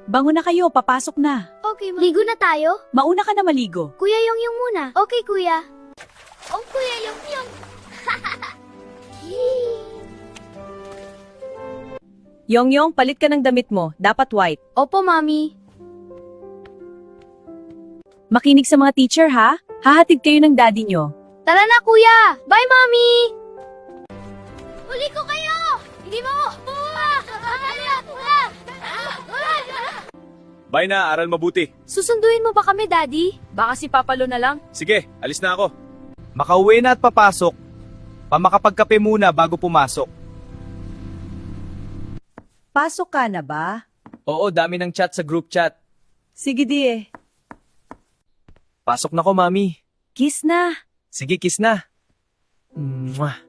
Bango na kayo, papasok na. Okay, ligo na tayo? Mauna ka na maligo. Kuya Yongyong muna. Okay, kuya. Oh, Kuya Yongyong. Yongyong, palit ka ng damit mo. Dapat white. Opo, mami. Makinig sa mga teacher ha. Hahatid kayo ng daddy nyo. Tara na, kuya. Bye, mami. Huli ko kayo. Hindi mo. Bye na, aral mabuti. Susunduin mo ba kami, daddy? Baka si Papalo na lang. Sige, alis na ako. Makauwi na at papasok. Pamakapagkape muna bago pumasok. Pasok ka na ba? Oo, dami ng chat sa group chat. Sige di Pasok na ko, mami. Kiss na. Sige, kiss na. Mwah.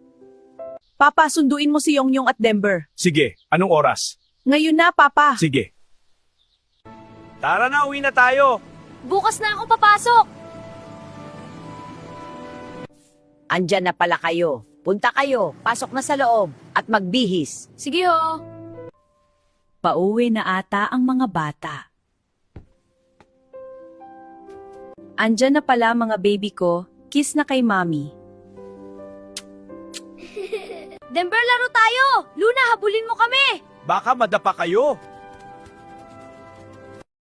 Papa, sunduin mo si Yongyong at Denver. Sige, anong oras? Ngayon na, Papa. Sige. Tara na, uwi na tayo. Bukas na ako papasok. Andyan na pala kayo. Punta kayo, pasok na sa loob, at magbihis. Sige, ho. Pauwi na ata ang mga bata. Andyan na pala mga baby ko, kiss na kay mami. Denver, laro tayo. Luna, habulin mo kami. Baka madapa kayo.